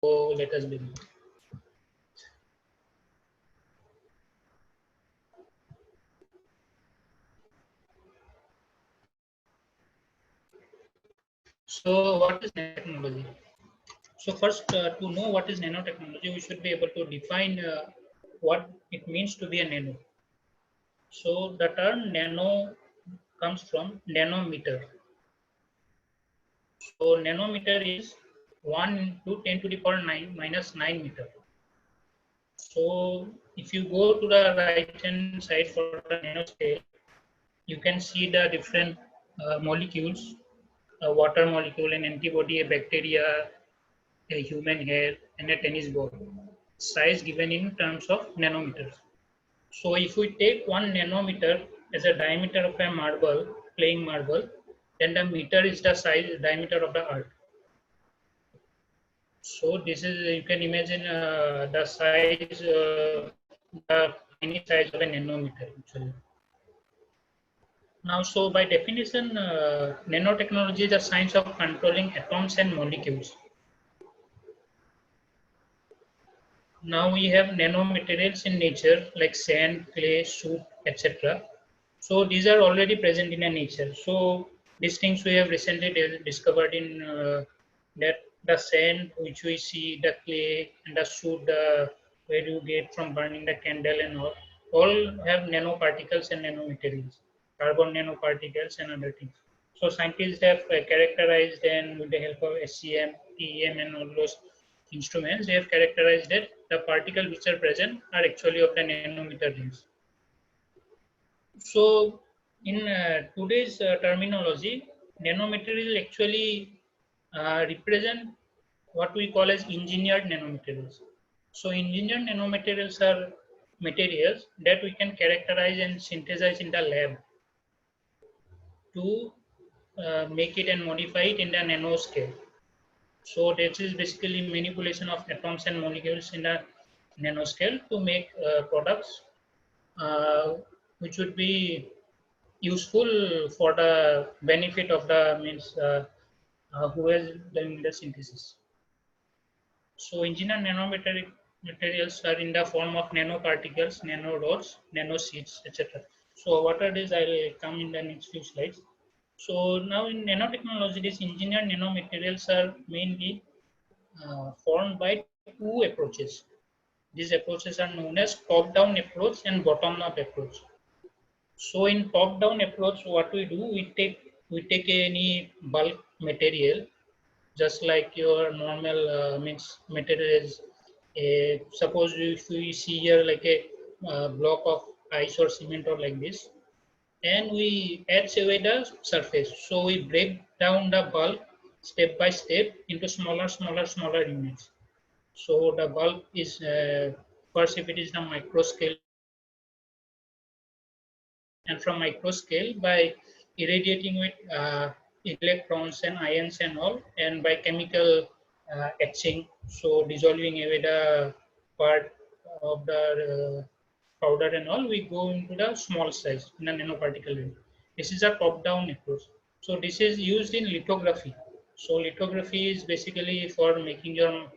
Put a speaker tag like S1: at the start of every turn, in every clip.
S1: So let us begin. So what is nanotechnology? So first, to know what is nanotechnology, we should be able to define what it means to be a nano. So the term nano comes from nanometer. So nanometer is 1 into 10 to the power 9 minus 9 meter. So if you go to the right hand side for the nanoscale, you can see the different molecules, a water molecule, an antibody, a bacteria, a human hair, and a tennis ball. Size given in terms of nanometers. So if we take 1 nanometer as a diameter of a marble, playing marble, then the meter is the size diameter of the earth. So this is, you can imagine the size, the tiny size of a nanometer actually. Now, so by definition, nanotechnology is the science of controlling atoms and molecules. Now we have nanomaterials in nature like sand, clay, soot, etc. So these are already present in a nature. So these things we have recently discovered in that the sand which we see, the clay and the soot, where you get from burning the candle and all have nanoparticles and nanomaterials, carbon nanoparticles and other things. So scientists have characterized, and with the help of SCM, TEM and all those instruments, they have characterized that the particles which are present are actually of the nanometer range. So, in today's terminology, nanomaterial actually represent what we call as engineered nanomaterials. So, engineered nanomaterials are materials that we can characterize and synthesize in the lab to make it and modify it in the nanoscale. So, this is basically manipulation of atoms and molecules in the nanoscale to make products uh, which would be useful for the benefit of the means who is doing the synthesis. So engineered nanomaterials are in the form of nanoparticles, nanorods, nanoseeds, etc. So what are these? I'll come in the next few slides. So now in nanotechnology, these engineered nanomaterials are mainly formed by two approaches. These approaches are known as top-down approach and bottom-up approach. So in top-down approach, what we do, we take any bulk material, just like your normal means material is. Suppose if we see here like a block of ice or cement or like this, and we etch away the surface. So we break down the bulk step by step into smaller units. So the bulk is first, if it is the micro scale, and from micro scale by irradiating with electrons and ions and all, and by chemical etching, so dissolving away the part of the powder and all, we go into the small size in a nanoparticle level. This is a top-down approach. So this is used in lithography. So lithography is basically for making your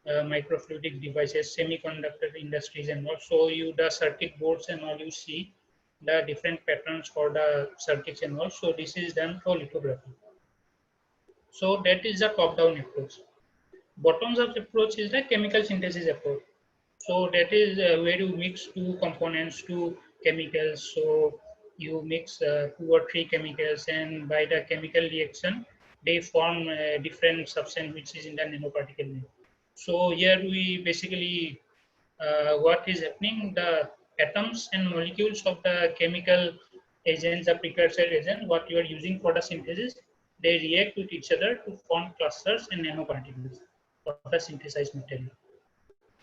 S1: microfluidic devices, semiconductor industries and all. So you, the circuit boards and all, you see the different patterns for the circuits and all. So this is done for lithography. So that is the top-down approach. Bottoms up approach is the chemical synthesis approach. So that is where you mix two components, two chemicals. So you mix two or three chemicals, and by the chemical reaction, they form a different substance which is in the nanoparticle level. So here we basically, what is happening, the atoms and molecules of the chemical agents, the precursor agent, what you are using for the synthesis, they react with each other to form clusters and nanoparticles for the synthesized material.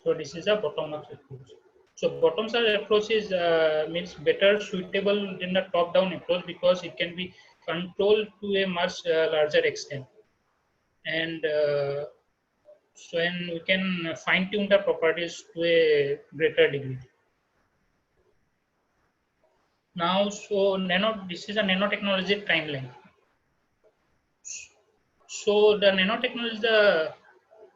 S1: So this is a bottom-up approach. So bottom-up approach is means better suitable than the top-down approach because it can be controlled to a much larger extent, and so and we can fine-tune the properties to a greater degree. Now, so this is a nanotechnology timeline. So the nanotechnology is the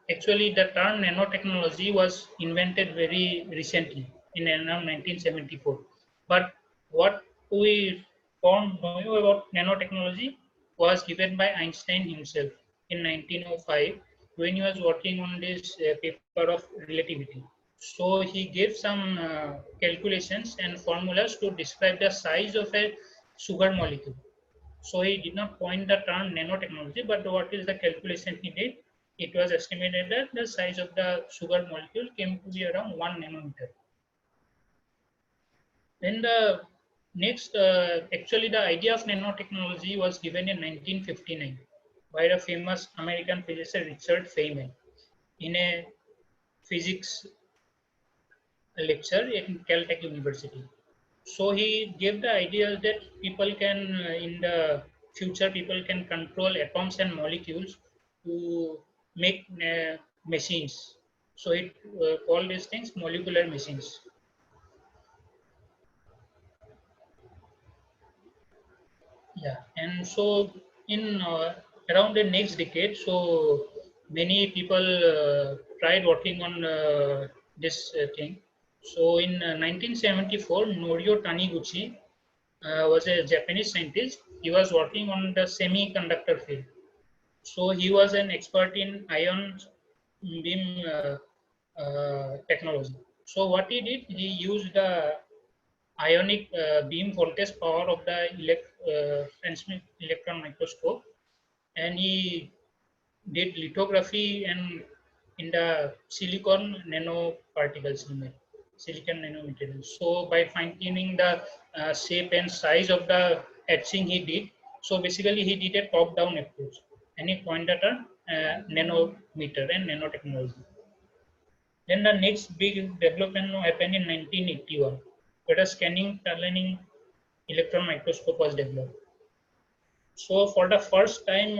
S1: Actually, the term nanotechnology was invented very recently in around 1974. But what we found know about nanotechnology was given by Einstein himself in 1905 when he was working on this paper of relativity. So he gave some calculations and formulas to describe the size of a sugar molecule. So he did not coin the term nanotechnology, but what is the calculation he did? It was estimated that the size of the sugar molecule came to be around 1 nanometer. Then the next, actually the idea of nanotechnology was given in 1959 by the famous American physicist Richard Feynman in a physics lecture in Caltech University. So he gave the idea that people can, in the future, people can control atoms and molecules to make machines. So it called these things molecular machines. Yeah, and so in around the next decade, so many people tried working on this thing. So in 1974, Norio Taniguchi was a Japanese scientist. He was working on the semiconductor field. So he was an expert in ion beam technology. So what he did, he used the ionic beam voltage power of the transmit electron microscope, and he did lithography and in the silicon nanoparticles, silicon nanomaterials. So by fine tuning the shape and size of the etching he did, so basically he did a top down approach and he coined the term nanometer and nanotechnology. Then the next big development happened in 1981, where the scanning tunneling electron microscope was developed. So for the first time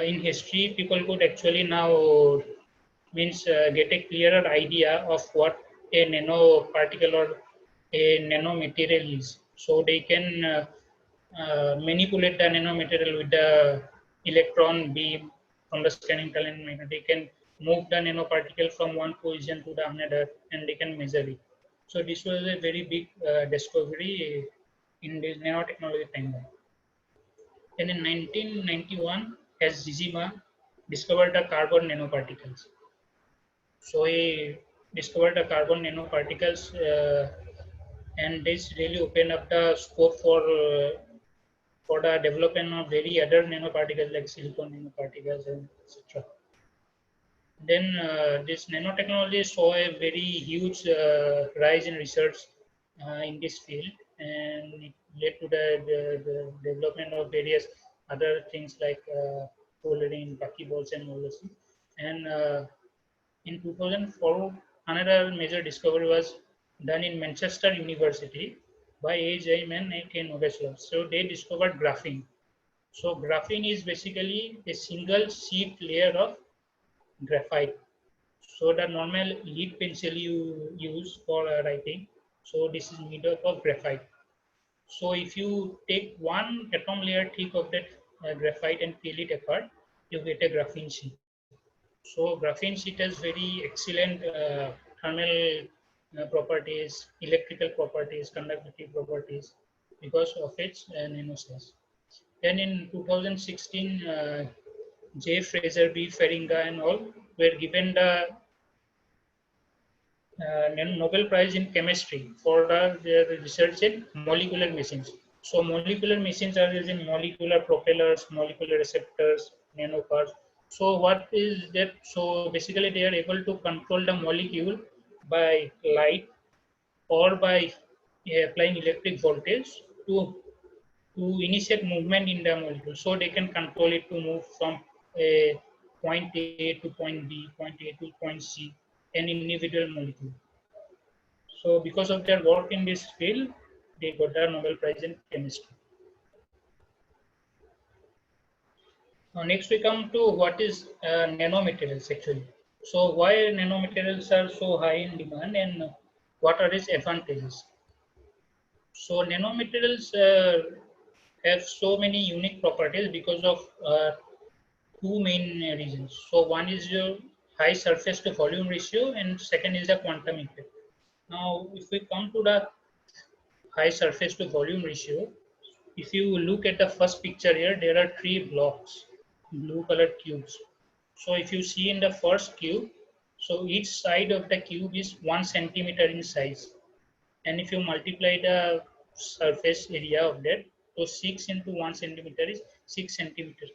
S1: in history, people could actually now means get a clearer idea of what a nanoparticle or a nanomaterial is. So they can manipulate the nanomaterial with the electron beam from the scanning talent. They can move the nanoparticle from one position to the another, and they can measure it. So this was a very big discovery in this nanotechnology timeline. Then in 1991, Hezima discovered the carbon nanoparticles. So he discovered the carbon nanoparticles, and this really opened up the scope for the development of very other nanoparticles like silicon nanoparticles and etc. Then this nanotechnology saw a very huge rise in research in this field, and it led to the development of various other things like soldering, buckyballs, and all those things. And in 2004, another major discovery was done in Manchester University by H.I. and A.K. Noveslav. So they discovered graphene. So graphene is basically a single sheet layer of graphite. So the normal lead pencil you use for writing, so this is made up of graphite. So if you take one atom layer thick of that graphite and peel it apart, you get a graphene sheet. So graphene sheet has very excellent thermal properties, electrical properties, conductivity properties because of its nanosize. Then in 2016, J. Fraser, B. Feringa, and all were given the Nobel Prize in Chemistry for their research in molecular machines. So molecular machines are using molecular propellers, molecular receptors, nanoparts. So what is that? So basically they are able to control the molecule by light or by applying electric voltage to initiate movement in the molecule. So they can control it to move from a point A to point B, point A to point C, an individual molecule. So because of their work in this field, they got the Nobel Prize in Chemistry. Now next we come to what is nanomaterials actually. So why nanomaterials are so high in demand and what are its advantages? So nanomaterials have so many unique properties because of two main reasons. So one is high surface to volume ratio, and second is the quantum effect. Now, if we come to the high surface to volume ratio, if you look at the first picture here, there are three blocks, blue colored cubes. So if you see in the first cube, so each side of the cube is 1 centimeter in size. And if you multiply the surface area of that, so 6 into 1 centimeter is 6 centimeters.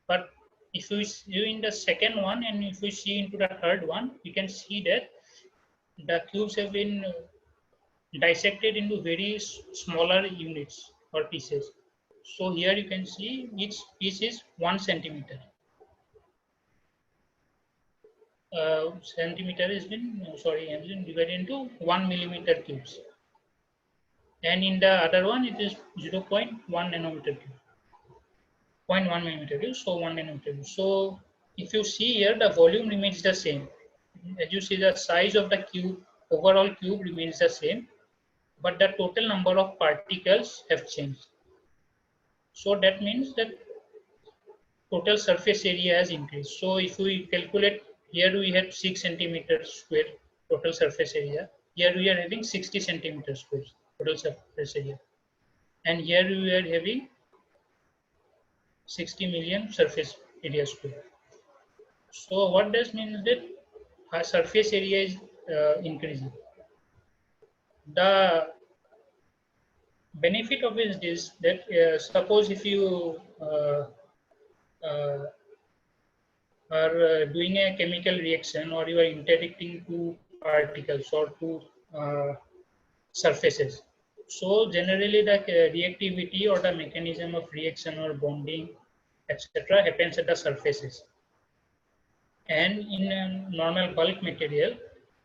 S1: But if we see in the second one and if we see into the third one, we can see that the cubes have been dissected into very smaller units or pieces. So here you can see each piece is 1 centimeter. Centimeter has been divided into 1 millimeter cubes. And in the other one, it is 0.1 nanometer cube. 0.1 millimeter cube, so 1 nanometer cube. So if you see here, the volume remains the same. As you see, the size of the cube, overall cube remains the same, but the total number of particles have changed. So that means that total surface area has increased. So if we calculate, here we had 6 centimeters square total surface area. Here we are having 60 centimeters square total surface area. And here we are having 60 million surface area square. So what does mean is that our surface area is increasing. The benefit of it is this, that suppose if you uh, are doing a chemical reaction or you are interacting two particles or two uh, surfaces. So generally the reactivity or the mechanism of reaction or bonding, etc. happens at the surfaces. And in a normal bulk material,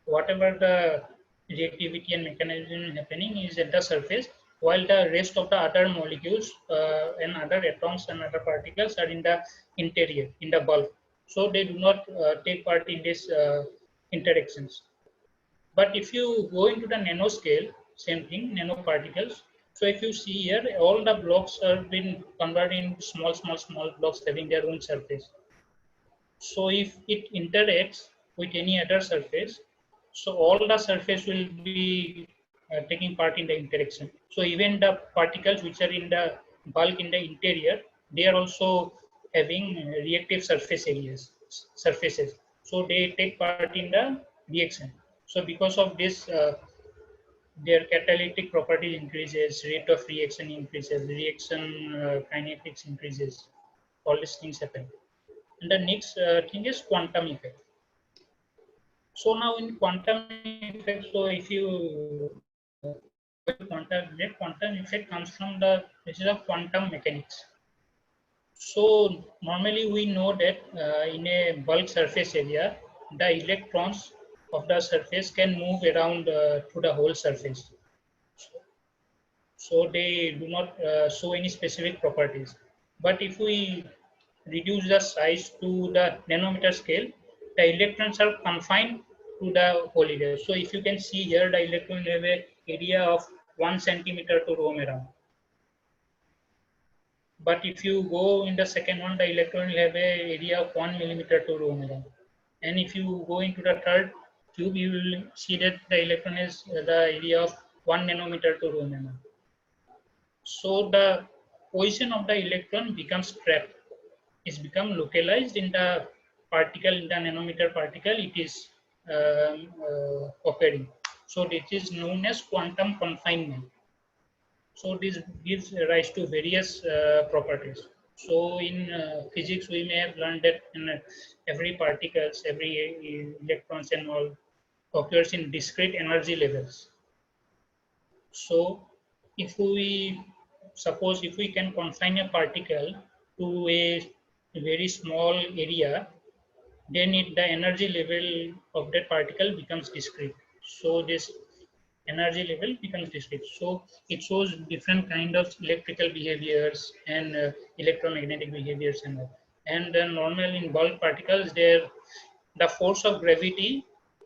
S1: whatever the reactivity and mechanism happening is at the surface, while the rest of the other molecules and other atoms and other particles are in the interior, in the bulk. So they do not take part in these interactions. But if you go into the nanoscale, same thing, nanoparticles. So if you see here, all the blocks have been converted into small blocks having their own surface. So if it interacts with any other surface, so all the surface will be taking part in the interaction. So even the particles which are in the bulk in the interior, they are also having reactive surfaces. So they take part in the reaction. So because of this, their catalytic properties increases, rate of reaction increases, reaction kinetics increases. All these things happen. And the next thing is quantum effect. So now in quantum effect, so if you quantum effect comes from the basis of quantum mechanics. So normally we know that in a bulk surface area, the electrons of the surface can move around through the whole surface. So they do not show any specific properties. But if we reduce the size to the nanometer scale, the electrons are confined to the whole area. So if you can see here, the electron have a area of 1 centimeter to roam around. But if you go in the second one, the electron will have a area of 1 millimeter to roam around. And if you go into the third cube, you will see that the electron has the area of 1 nanometer to roam around. So the position of the electron becomes trapped. It's become localized in the particle, in the nanometer particle, it is occurring. So this is known as quantum confinement. So this gives rise to various properties. So in physics, we may have learned that in every particles, every electrons and all occurs in discrete energy levels. So if we suppose if we can confine a particle to a very small area, then the energy level of that particle becomes discrete. So this energy level becomes discrete. So it shows different kind of electrical behaviors and electromagnetic behaviors and all. And then normal in bulk particles, there the force of gravity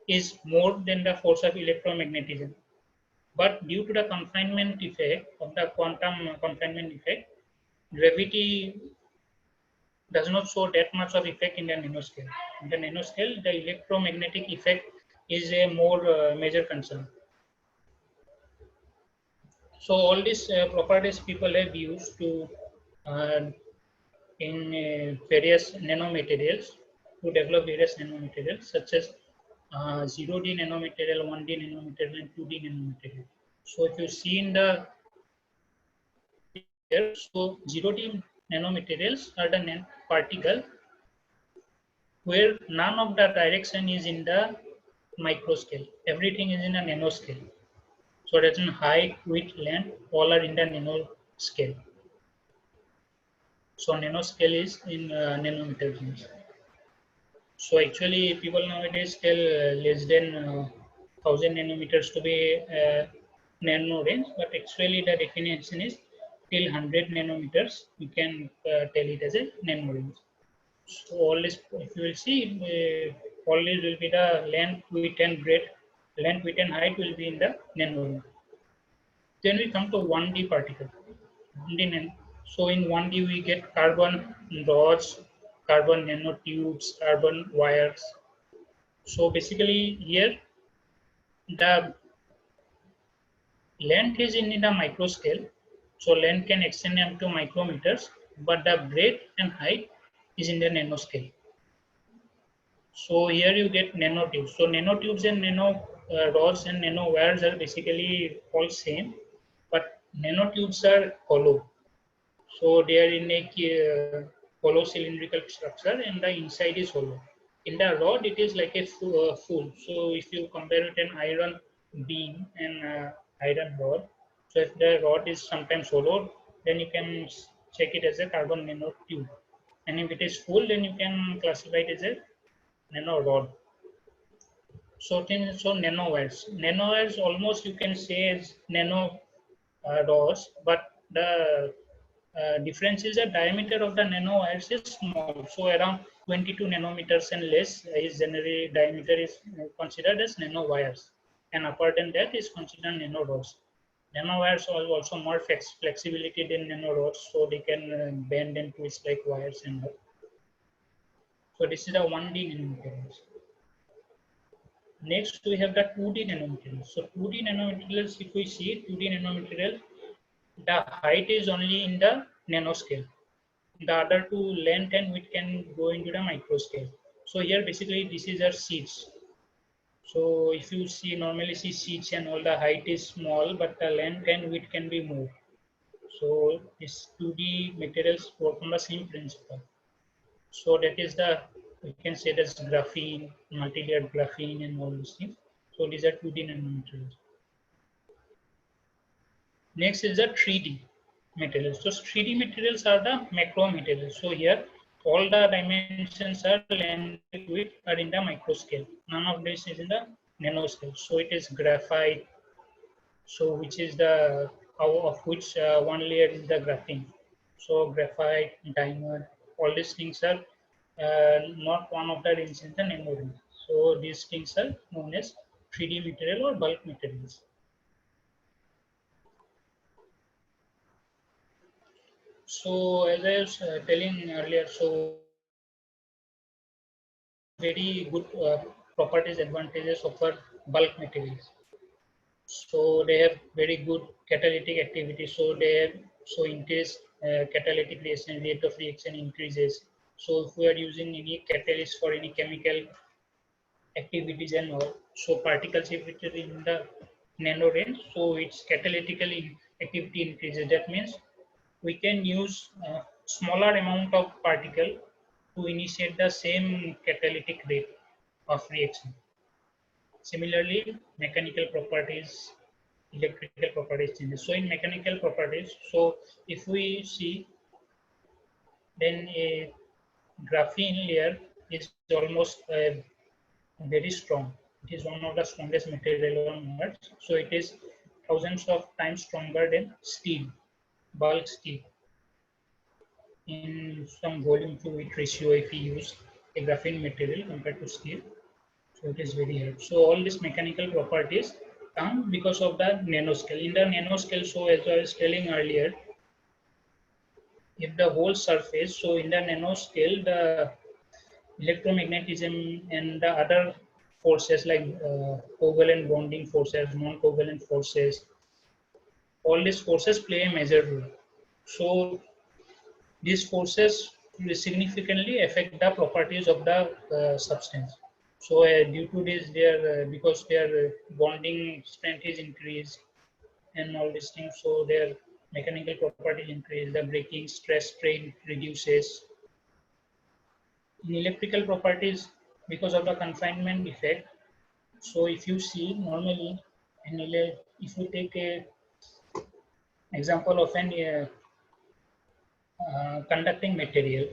S1: is more than the force of electromagnetism. But due to the confinement effect of the quantum confinement effect, gravity does not show that much of effect in the nanoscale. In the nanoscale, the electromagnetic effect is a more major concern. So all these properties people have used to uh, in various nanomaterials to develop various nanomaterials such as 0D nanomaterial, 1D nanomaterial, and 2D nanomaterial. So if you see in the here, so 0D nanomaterials are the particle where none of the direction is in the microscale. Everything is in a nanoscale. So that's in height, width, length, all are in the nanoscale. So nanoscale is in nanometer range. So actually, people nowadays tell less than 1000 nanometers to be nano range, but actually the definition is till 100 nanometers. You can tell it as a nano range. So all this, if you will see, all this will be the length, width, and breadth. Length, width, and height will be in the nano range. Then we come to 1D particle. 1D nano. So in 1D we get carbon rods, carbon nanotubes, carbon wires. So basically here the length is in the micro scale. So length can extend up to micrometers, but the breadth and height is in the nanoscale. So here you get nanotubes. So nanotubes and nano rods and nano wires are basically all same, but nanotubes are hollow. So they are in a hollow cylindrical structure, and the inside is hollow. In the rod, it is like a full. So if you compare it an iron beam and iron rod, so if the rod is sometimes hollow, then you can check it as a carbon nanotube. And if it is full, then you can classify it as a nano rod. So nanowires. Nanowires almost you can say as nano rods, but the difference is the diameter of the nanowires is small. So around 22 nanometers and less is generally diameter is considered as nanowires, and upper than that is considered nanorods. Nanowires are also more flexibility than nanorods, so they can bend and twist like wires and all. So this is the 1D nanomaterials. Next, we have the 2D nanomaterials. So 2D nanomaterials, if we see 2D nanomaterial, the height is only in the nanoscale. The other two, length and width, can go into the microscale. So here basically this is our seeds. So if you see normally see seeds and all, the height is small, but the length and width can be more. So this 2D materials work on the same principle. So that is the, we can say that's graphene, multi-layered graphene and all these things. So these are 2D nanomaterials. Next is the 3D materials. So 3D materials are the macro materials. So here all the dimensions are length, width are in the micro scale. None of this is in the nano scale. So it is graphite. So which is the of which one layer is the graphene. So graphite, diamond, all these things are not one of the range in the nano range. So these things are known as 3D material or bulk materials. So as I was telling earlier, so very good properties, advantages of our bulk materials. So they have very good catalytic activity. So they have, so increase catalytic reaction, rate of reaction increases. So if we are using any catalyst for any chemical activities and all, so particles if it is in the nano range, so its catalytically activity increases. That means we can use smaller amount of particle to initiate the same catalytic rate of reaction. Similarly, mechanical properties, electrical properties changes. So in mechanical properties, so if we see, then a graphene layer is almost very strong. It is one of the strongest material on Earth. So it is thousands of times stronger than steel, bulk steel. In some volume to weight ratio, if we use a graphene material compared to steel, so it is very hard. So all these mechanical properties come because of the nanoscale. In the nanoscale, so as I was telling earlier, if the whole surface, so in the nanoscale, the electromagnetism and the other forces like covalent bonding forces, non-covalent forces, all these forces play a major role. So these forces will significantly affect the properties of the substance. So due to this, their because their bonding strength is increased and all these things, so their mechanical properties increase. The breaking stress strain reduces. In electrical properties, because of the confinement effect. So if you see normally, if you take a example of an conducting material,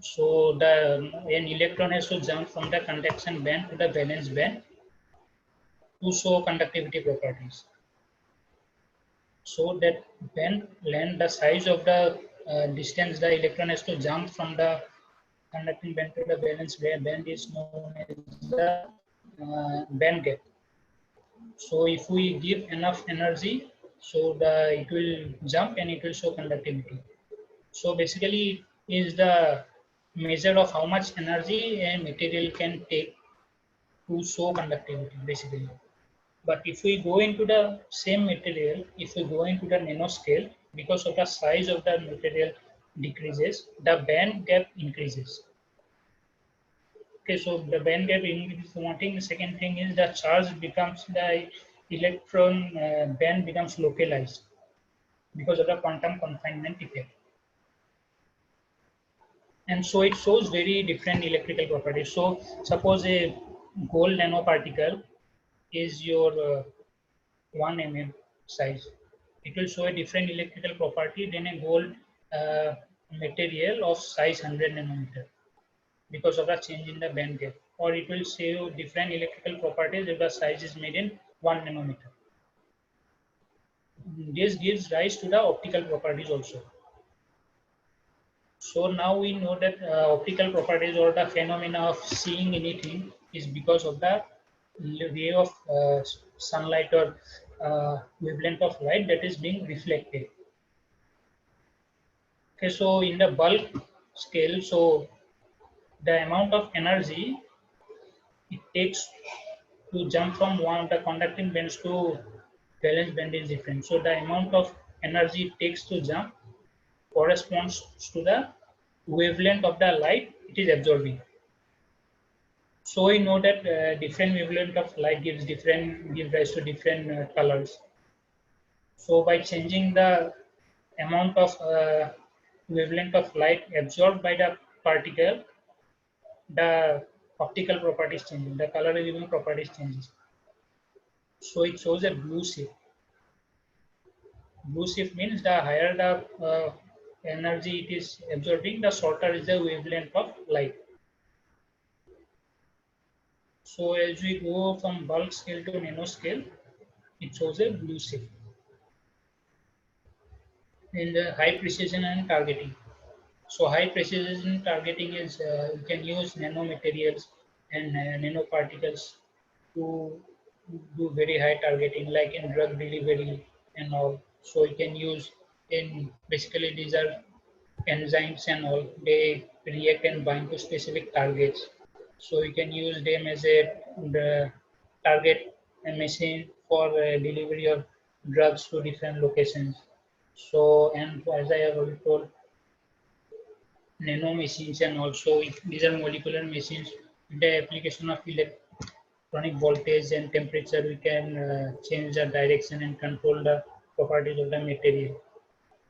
S1: so an electron has to jump from the conduction band to the valence band to show conductivity properties. So that band length, the size of the distance the electron has to jump from the conducting band to the valence band is known as the band gap. So if we give enough energy, so it will jump and it will show conductivity. So basically is the measure of how much energy a material can take to show conductivity basically. But if we go into the same material, if we go into the nanoscale, because of the size of the material decreases, the band gap increases. Okay, so the band gap increases one thing. The second thing is the charge becomes the electron band becomes localized because of the quantum confinement effect. And so it shows very different electrical properties. So suppose a gold nanoparticle is your 1 mm size. It will show a different electrical property than a gold uh, material of size 100 nanometer because of the change in the band gap. Or it will show different electrical properties if the size is made in 1 nanometer. This gives rise to the optical properties also. So now we know that optical properties or the phenomena of seeing anything is because of the ray of sunlight or wavelength of light that is being reflected. Okay, so in the bulk scale, so the amount of energy it takes to jump from one of the conducting bands to valence band is different. So the amount of energy it takes to jump corresponds to the wavelength of the light it is absorbing. So we know that different wavelength of light give rise to different colors. So by changing the amount of wavelength of light absorbed by the particle, the optical properties changes, the color giving properties changes. So it shows a blue shift. Blue shift means the higher the energy it is absorbing, the shorter is the wavelength of light. So as we go from bulk scale to nanoscale, it shows a blue shift. In the high precision and targeting. So high precision targeting is you can use nanomaterials and nanoparticles to do very high targeting, like in drug delivery and all. So you can use in basically these are enzymes and all. They react and bind to specific targets. So you can use them as the target machine for delivery of drugs to different locations. So, and as I have already told, nano machines and also these are molecular machines. With the application of electronic voltage and temperature, we can change the direction and control the properties of the material.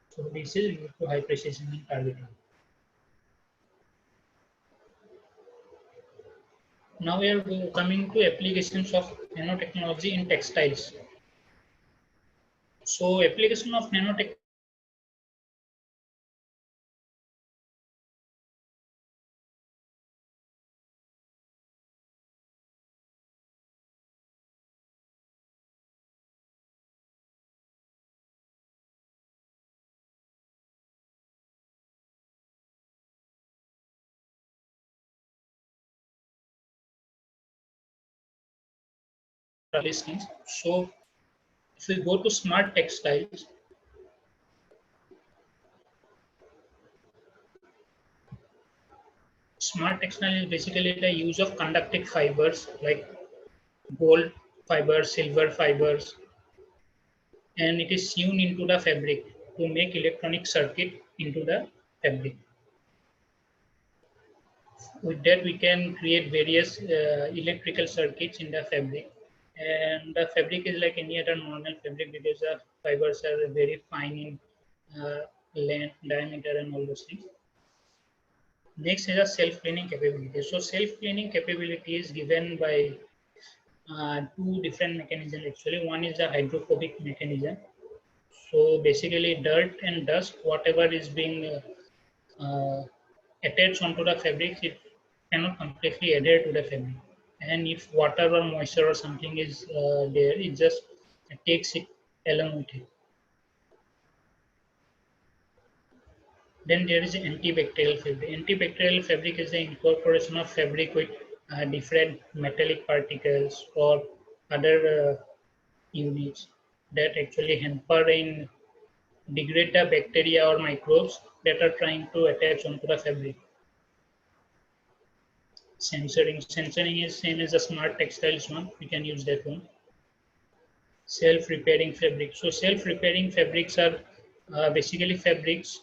S1: So this is related to high precision and targeting. Now we are coming to applications of nanotechnology in textiles. So application of nanotech things. So if we go to smart textiles, Smart textile is basically the use of conductive fibers like gold fibers, silver fibers, and it is sewn into the fabric to make electronic circuit into the fabric. With that, we can create various electrical circuits in the fabric. And the fabric is like any other normal fabric because the fibers are very fine in length, diameter, and all those things. Next is a self-cleaning capability. So self-cleaning capability is given by two different mechanisms actually. One is the hydrophobic mechanism. So basically dirt and dust, whatever is being attached onto the fabric, it cannot completely adhere to the fabric. And if water or moisture or something is there, it just takes it along with it. Then there is antibacterial fabric. Antibacterial fabric is the incorporation of fabric with different metallic particles or other units that actually hamper in degrade the bacteria or microbes that are trying to attach onto the fabric. Censoring is same as a smart textiles one. We can use that one. Self-repairing fabric. So self-repairing fabrics are basically fabrics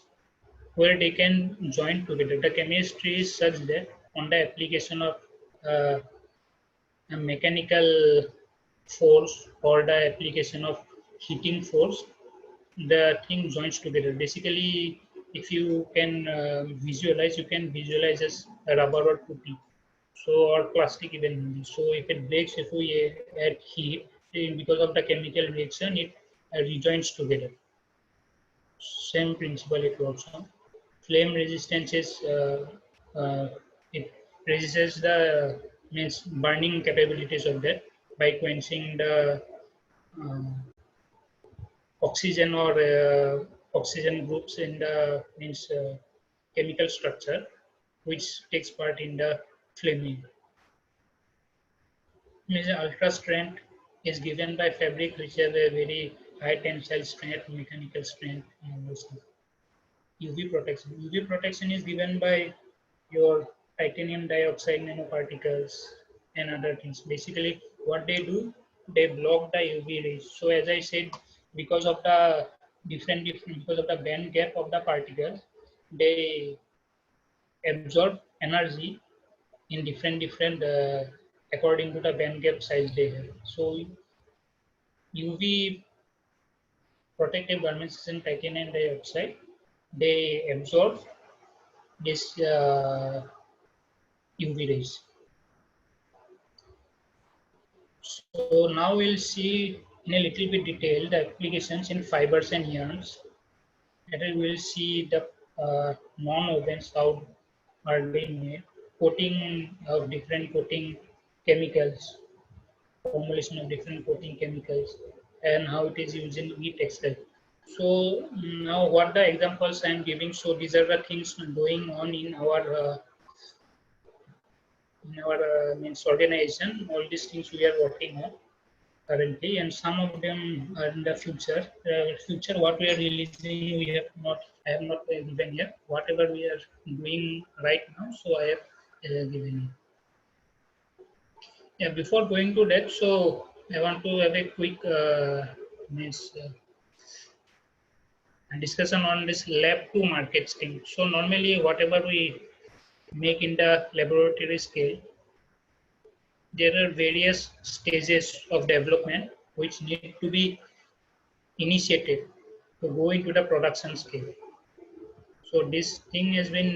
S1: where they can join together. The chemistry is such that on the application of uh, a mechanical force or the application of heating force, the thing joins together. Basically, if you can visualize, you can visualize as a rubber or putti. So or plastic even. So if it breaks, if we add heat, because of the chemical reaction, it rejoins together. Same principle it works on. Flame resistance is uh, it resists the means burning capabilities of that by quenching the uh, oxygen or oxygen groups in the means chemical structure which takes part in the flaming. Means ultra strength is given by fabric which have a very high tensile strength, mechanical strength, and those things. UV protection. UV protection is given by your titanium dioxide nanoparticles and other things. Basically, what they do, they block the UV rays. So as I said, because of the because of the band gap of the particles, they absorb energy in different according to the band gap size they have. So UV protective garments in titanium dioxide, they absorb this UV rays. So now we'll see in a little bit detail the applications in fibers and yarns. And we'll see the non-wovens how are being made, coating of different coating chemicals, formulation of different coating chemicals, and how it is used in e-textile. So now what the examples I am giving, so these are the things going on in our means organization. All these things we are working on currently, and some of them are in the future. Future, what we are releasing, I have not given yet. Whatever we are doing right now, so I have given you. Yeah, before going to that, so I want to have a quick means, discussion on this lab to market thing. So normally, whatever we make in the laboratory scale, there are various stages of development which need to be initiated to go into the production scale. So this thing has been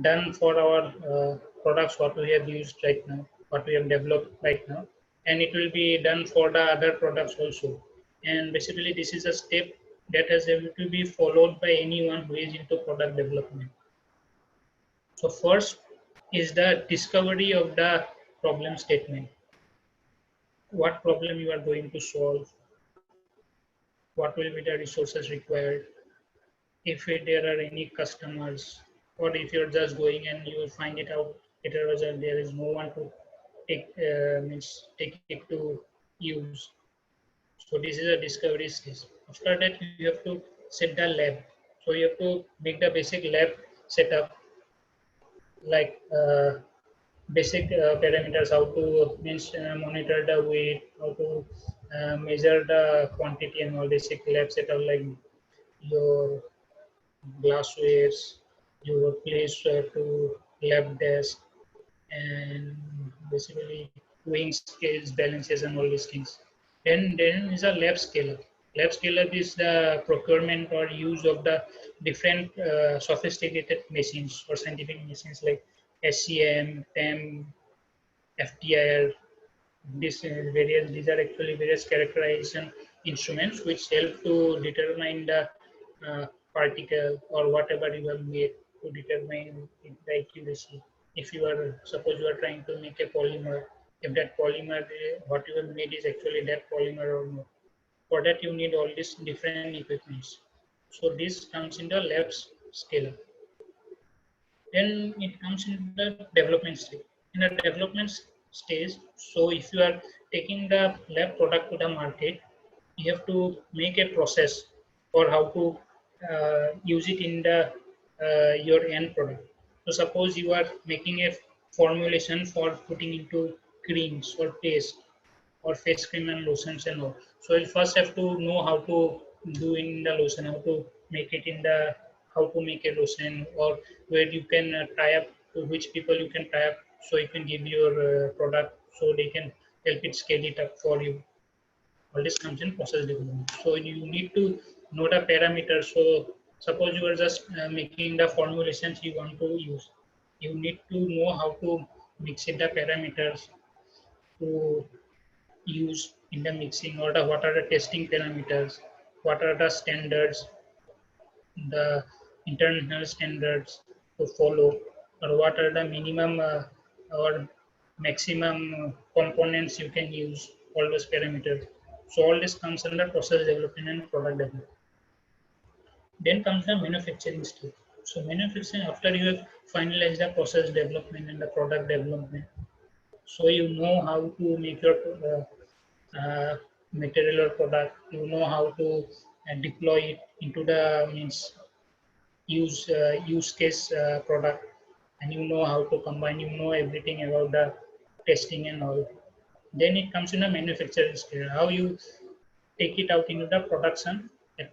S1: done for our products what we have used right now, what we have developed right now, and it will be done for the other products also. And basically, this is a step that has to be followed by anyone who is into product development. So first is the discovery of the problem statement. What problem you are going to solve? What will be the resources required? If there are any customers, or if you're just going and you find it out later that there is no one to take it to use. So this is a discovery stage. After that, you have to set the lab. So you have to make the basic lab setup. like basic parameters, how to monitor the weight, how to measure the quantity, and all basic lab setup like your glasswares, your place to lab desk, and basically weighing scales, balances, and all these things. Then is a lab scale-up. Lab scale-up is the procurement or use of the different sophisticated machines or scientific machines like SCM, TEM, FTIR. These are actually various characterization instruments which help to determine the particle or whatever you have made to determine the accuracy. If you are, suppose you are trying to make a polymer, if that polymer, what you have made is actually that polymer or not. For that you need all these different equipments. So this comes in the labs scale. Then it comes in the development stage. In the development stage, so if you are taking the lab product to the market, you have to make a process for how to use it in the your end product. So suppose you are making a formulation for putting into creams or paste or face cream and lotions and all. So you first have to know how to do in the lotion, how to make it in the, how to make a lotion, or where you can tie up, to which people you can tie up, so you can give your product, so they can help it scale it up for you. All this comes in process development. So you need to know the parameters. So suppose you are just making the formulations you want to use, you need to know how to mix it the parameters to use in the mixing, or the, what are the testing parameters, what are the standards, the international standards to follow, or what are the minimum or maximum components you can use, all those parameters. So all this comes under process development and product development. Then comes the manufacturing stage. So manufacturing, after you have finalized the process development and the product development, so you know how to make your material or product, you know how to deploy it into the means use case product, and you know how to combine, you know everything about the testing and all. Then it comes in the manufacturing scale, how you take it out into the production at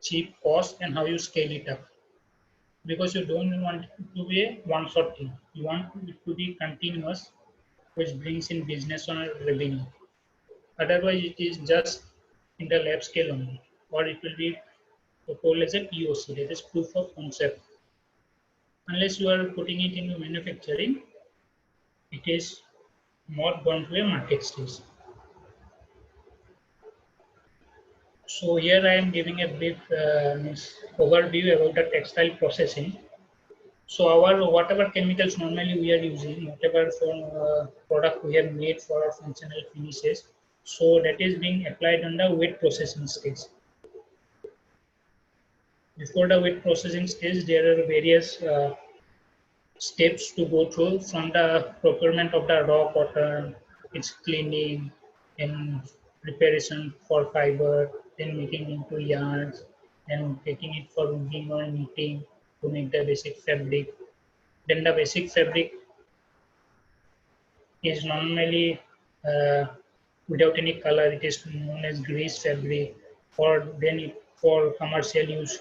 S1: cheap cost, and how you scale it up, because you don't want it to be a one shot thing, you want it to be continuous, which brings in business or revenue. Otherwise, it is just in the lab scale only, or it will be called as a POC, that is proof of concept. Unless you are putting it into manufacturing, it is not going to a market stage. So here I am giving a brief overview about the textile processing. So our whatever chemicals normally we are using, whatever product we have made for our functional finishes, so that is being applied on the wet processing stage. Before the wet processing stage, there are various steps to go through, from the procurement of the raw cotton, its cleaning and preparation for fiber, then making into yarns, and taking it for weaving or knitting to make the basic fabric. Then the basic fabric is normally uh, without any color. It is known as grease fabric, or then for commercial use,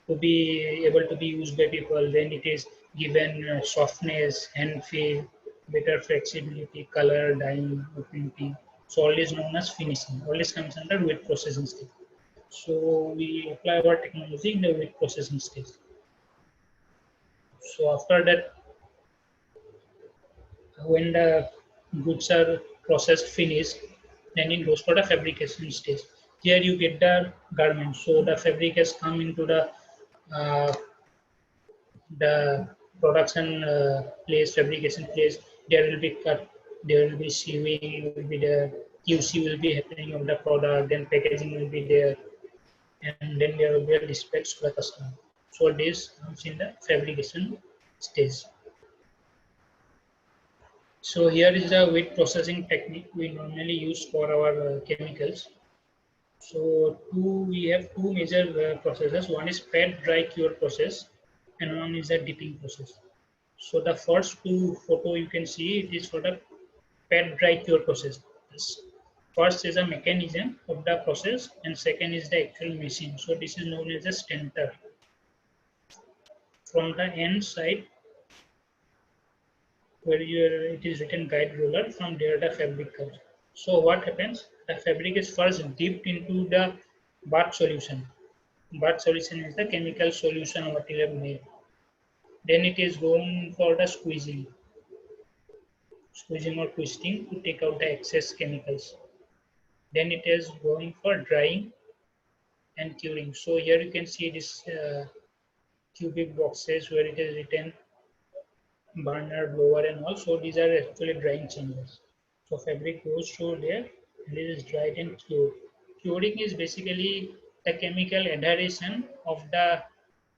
S1: to be able to be used by people. Then it is given softness, hand feel, better flexibility, color, dyeing, or printing. So all is known as finishing. All this comes under wet processing stage. So we apply our technology in the wet processing stage. So after that, when the goods are processed finished, then it goes for the fabrication stage. Here you get the garment. So the fabric has come into uh, the production place, fabrication place. There will be cut, there will be sewing, will be the QC will be happening of the product, then packaging will be there, and then there will be a dispatch to the customer. So this comes in the fabrication stage. So here is the wet processing technique we normally use for our chemicals. So we have two major processes. One is pet dry cure process, and one is a dipping process. So the first two photo you can see, it is for the pet dry cure process. This first is a mechanism of the process and second is the actual machine. So this is known as a stentor. From the end side where it is written guide roller, from there the fabric comes. So what happens? The fabric is first dipped into the bath solution. Bath solution is the chemical solution what you have made. Then it is going for the squeezing or twisting to take out the excess chemicals. Then it is going for drying and curing. So here you can see this cubic boxes where it is written burner, blower and all. So these are actually drying chambers. So fabric goes through there and it is dried and cured. Curing is basically the chemical adhesion of the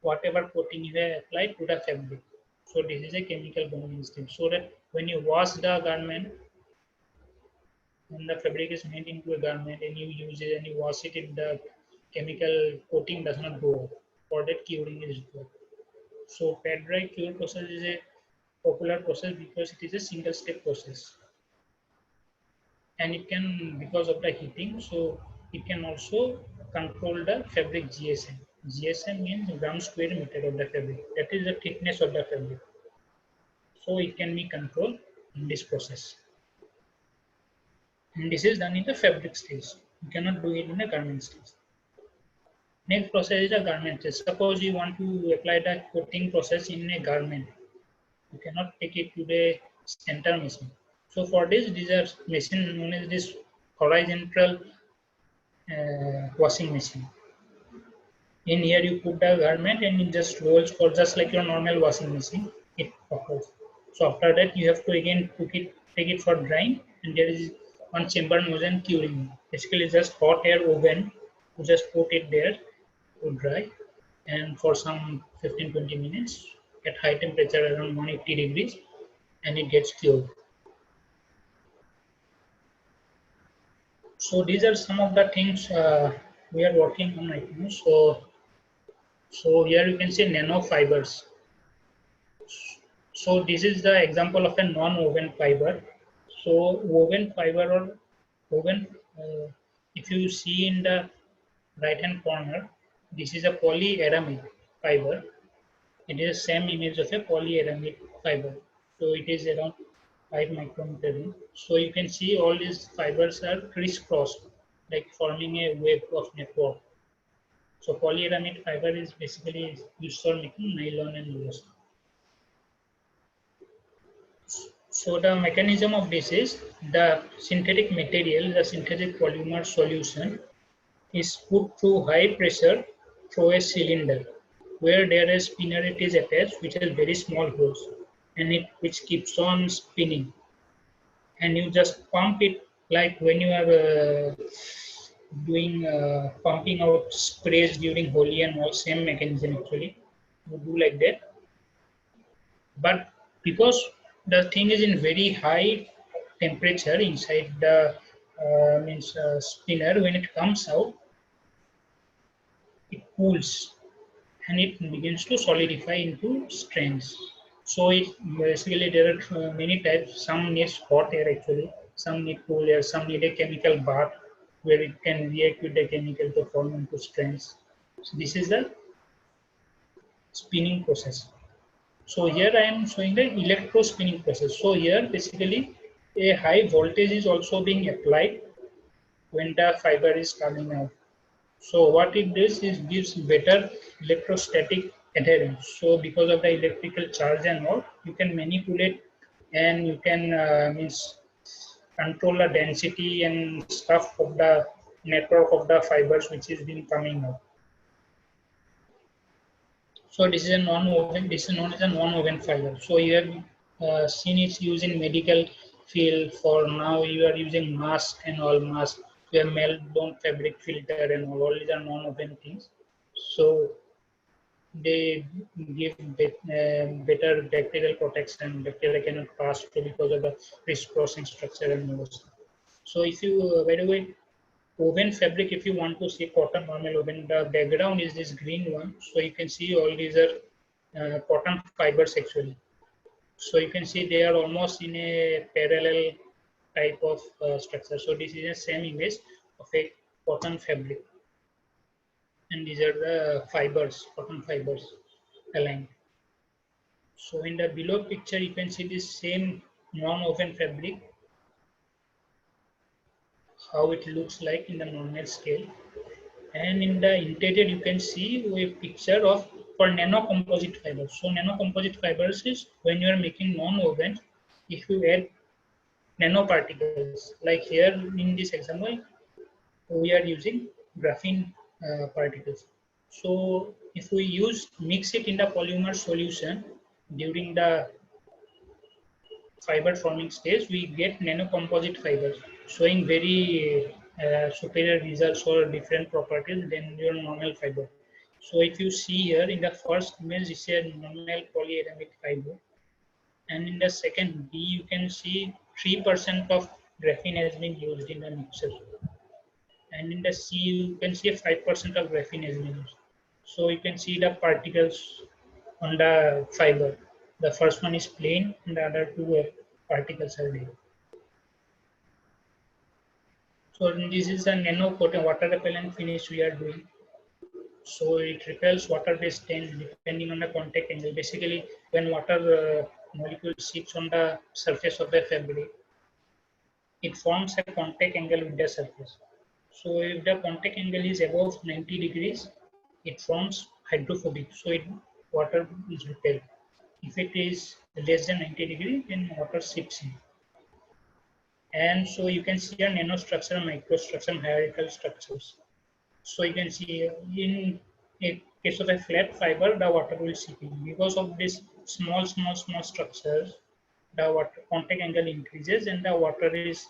S1: whatever coating you have applied to the fabric. So this is a chemical bonding step. So that when you wash the garment, when the fabric is made into a garment and you use it and you wash it, if the chemical coating does not go off, for that curing is required. So pad dry cure process is a popular process because it is a single step process and it can, because of the heating, so it can also control the fabric GSM. GSM means gram square meter of the fabric. That is the thickness of the fabric. So it can be controlled in this process. And this is done in the fabric stage. You cannot do it in the garment stage. Next process is the garment stage. Suppose you want to apply the coating process in a garment. You cannot take it to the center machine. So for this, these are machine known as this horizontal washing machine. In here you put the garment and it just rolls for just like your normal washing machine. It occurs. So after that you have to again take it for drying, and there is one chamber known as curing. Basically just hot air oven. You just put it there to dry, and for some 15-20 minutes at high temperature around 180 degrees, and it gets cured. So these are some of the things we are working on right now. So here you can see nanofibers. So this is the example of a non-woven fiber. So woven fiber or woven, if you see in the right hand corner, this is a polyaramid fiber. It is the same image of a polyaramid fiber. So it is around 5 micrometer in. So you can see all these fibers are crisscrossed, like forming a web of network. So polyaramid fiber is basically used for making nylon and elastane. So the mechanism of this is the synthetic material, the synthetic polymer solution is put through high pressure through a cylinder where there is spinneret is attached which has very small holes and it which keeps on spinning, and you just pump it like when you are doing pumping out sprays during Holi and all, same mechanism actually. You do like that, but because the thing is in very high temperature inside the spinner, when it comes out, it cools and it begins to solidify into strands. So it basically there are many types. Some needs hot air actually, some need cool air, some need a chemical bath where it can react with the chemical to form into strands. So this is the spinning process. So here I am showing the electro spinning process. So here basically a high voltage is also being applied when the fiber is coming out. So what it does is gives better electrostatic adherence. So because of the electrical charge and all, you can manipulate and you can means control the density and stuff of the network of the fibers which is being coming out. So this is a non-woven. This is known as a non-woven fiber. So you have seen its use in medical field. For now, you are using mask and all mask. You have melt-blown fabric filter and all these are non-woven things. So they give better bacterial protection. Bacteria cannot pass through because of the crisscrossing structure and all. So if you, by the way, woven fabric, if you want to see cotton normal woven, the background is this green one. So you can see all these are cotton fibers actually. So you can see they are almost in a parallel type of structure. So this is the same image of a cotton fabric, and these are the fibers, cotton fibers aligned. So in the below picture, you can see this same non-woven fabric, how it looks like in the normal scale. And in the interior, you can see a picture of for nano composite fibers. So nano composite fibers is when you are making non-woven, if you add nanoparticles, like here in this example, we are using graphene particles. So if we mix it in the polymer solution during the fiber forming stage, we get nanocomposite fibers showing very superior results or different properties than your normal fiber. So if you see here in the first image, this is a normal polyaramid fiber, and in the second B, you can see 3% of graphene has been used in the mixture, and in the C, you can see 5% of graphene has been used. So you can see the particles on the fiber. The first one is plain, and the other two particles are there. So this is a nano coating water repellent finish we are doing. So it repels water-based stains depending on the contact angle. Basically, when water molecule sits on the surface of the fabric, it forms a contact angle with the surface. So if the contact angle is above 90 degrees, it forms hydrophobic. So water is repelled. If it is less than 90 degrees, then water seeps in. And so you can see a nanostructure, microstructure, and hierarchical structures. So you can see in a case of a flat fiber, the water will seep in. Because of this small structures, the water contact angle increases and the water is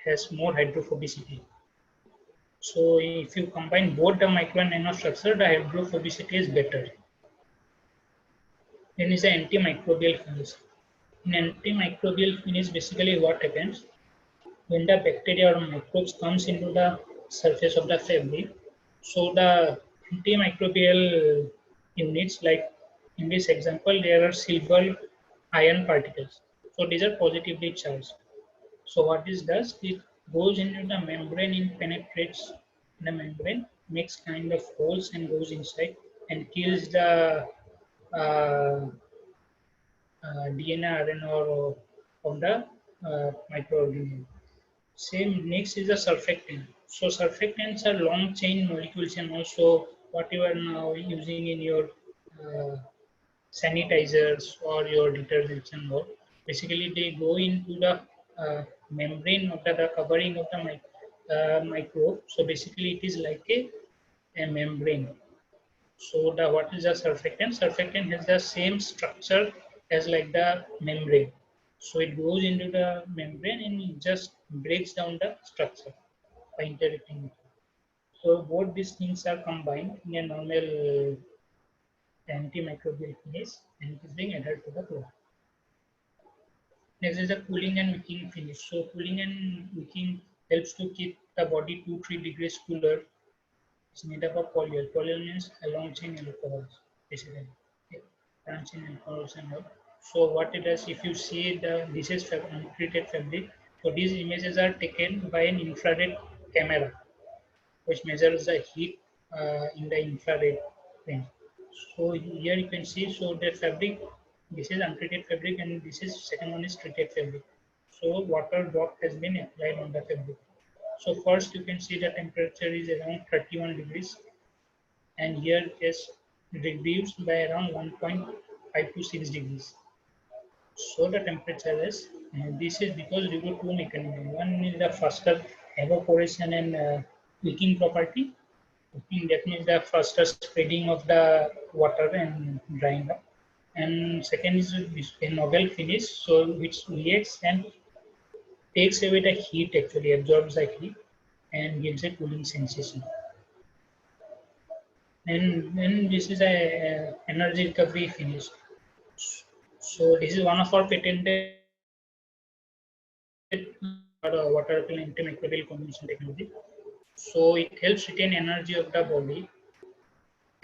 S1: has more hydrophobicity. So if you combine both the micro and nano structure, the hydrophobicity is better. Then is the antimicrobial finish. In antimicrobial finish, basically what happens when the bacteria or microbes comes into the surface of the fabric. So the antimicrobial units, like in this example, there are silver iron particles. So these are positively charged. So what this does, it goes into the membrane and penetrates the membrane, makes kind of holes and goes inside and kills the uh, DNA, RNA of the microorganism. Same next is the surfactant. So surfactants are long chain molecules, and also what you are now using in your uh, sanitizers or your detergents and all. Basically, they go into the membrane of the covering of the microbe. So basically, it is like a membrane. So the what is the surfactant? Surfactant has the same structure as like the membrane. So it goes into the membrane and it just breaks down the structure by interacting. So both these things are combined in a normal antimicrobial finish, and it is being added to the product. Next is the cooling and wicking finish. So cooling and wicking helps to keep the body 2-3 degrees cooler. It's made up of polyol. Polyol means a long chain alcohols, basically. Okay. Long chain alcohols and all. So what it does, if you see this is untreated fabric. So these images are taken by an infrared camera, which measures the heat in the infrared range. So here you can see, so the fabric, this is untreated fabric and this is second one is treated fabric. So water drop has been applied on the fabric. So first you can see the temperature is around 31 degrees, and here it is reduced by around 1.5 to 6 degrees. So the temperature is, this is because due to two mechanisms. One is the faster evaporation and wicking property. Wicking, that means the faster spreading of the water and drying up. And second is a novel finish, so which reacts and takes away the heat, actually absorbs the heat and gives a cooling sensation. And then this is a energy recovery finish. So this is one of our patented water repellent antimicrobial combination technology. So it helps retain energy of the body,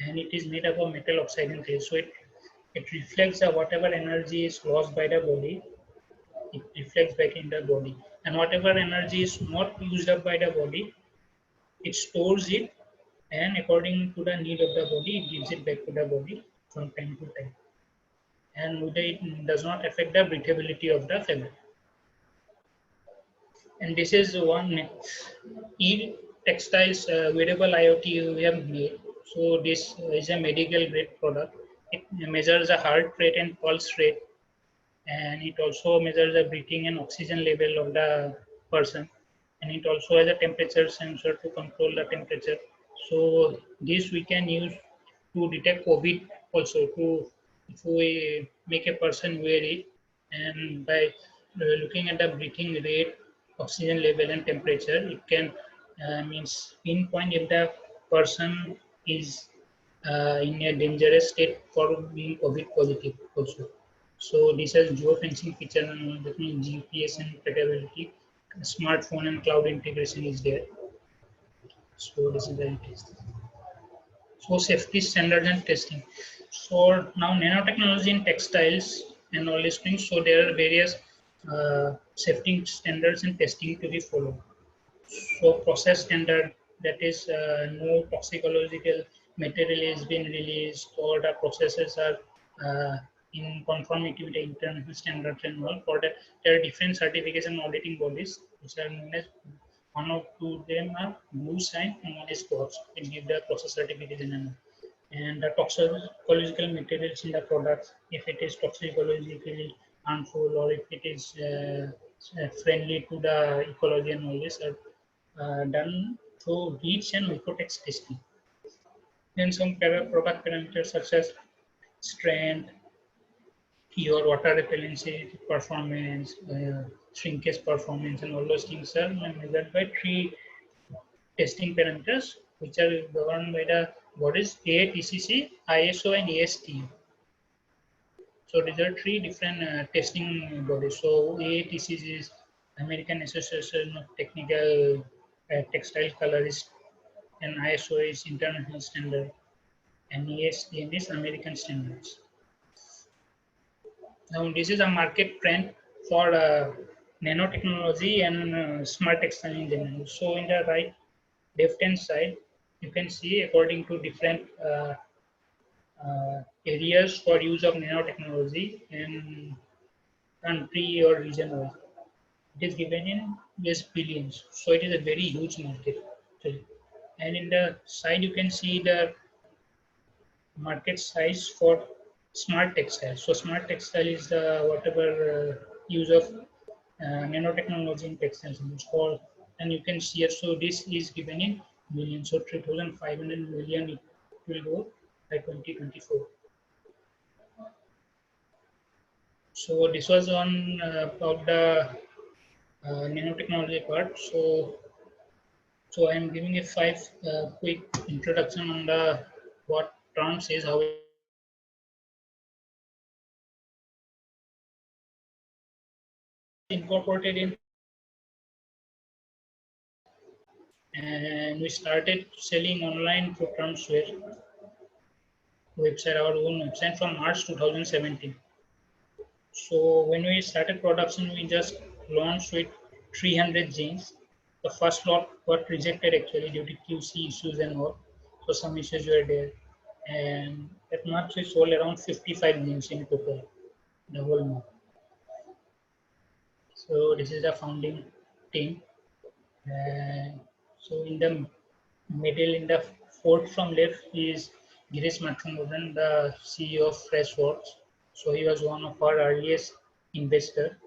S1: and it is made up of metal oxide and clay. So it it reflects whatever energy is lost by the body, it reflects back in the body. And whatever energy is not used up by the body, it stores it, and according to the need of the body, it gives it back to the body from time to time. And it does not affect the breathability of the fabric. And this is one e-textiles wearable IoT we have made. So this is a medical grade product. It measures the heart rate and pulse rate, and it also measures the breathing and oxygen level of the person, and it also has a temperature sensor to control the temperature. So this we can use to detect COVID also, to if we make a person wear it, and by looking at the breathing rate, oxygen level and temperature, it can means pinpoint if the person is in a dangerous state for being COVID positive also. So this has geofencing feature, and that means GPS and trackability. Smartphone and cloud integration is there. So this is the test. So safety standards and testing. So now nanotechnology in textiles and all these things. So there are various safety standards and testing to be followed. So process standard, that is no toxicological material is being released, or the processes are in conformity with the international standards and all. For that, there are different certification auditing bodies which are known as, one of two them are blue sign and one is TORCH. It gives the process certification and the toxicological materials in the products, if it is toxicologically harmful or if it is friendly to the ecology and all this are done through REACH and Oikotex testing. Then some product parameters such as strength, your water repellency performance, shrinkage performance, and all those things are measured by three testing parameters, which are governed by the bodies AATCC, ISO, and ASTM. So these are three different testing bodies. So AATCC is American Association of Technical Textile Colorists, and ISO is international standard, and ASTM is American standards. Now this is a market trend for nanotechnology and smart textile in general. So in the right left hand side, you can see according to different areas for use of nanotechnology in country or region wise. It is given in US billions. So it is a very huge market. And in the side, you can see the market size for smart textile. So smart textile is the whatever use of nanotechnology in textiles. For, and you can see it. So this is given in millions. So 3,500 million it will go by 2024. So this was on about the nanotechnology part. So I am giving a quick introduction on the what terms is, how incorporated in, and we started selling online through Termsware website, our own website, from March 2017. So when we started production, we just launched with 300 jeans. The first lot got rejected actually due to QC issues and all. So some issues were there. And at March we sold around 55 jeans in total, the whole month. So this is the founding team. And so in the middle, in the fourth from left is Girish Mathumodan, the CEO of Freshworks. So he was one of our earliest investor.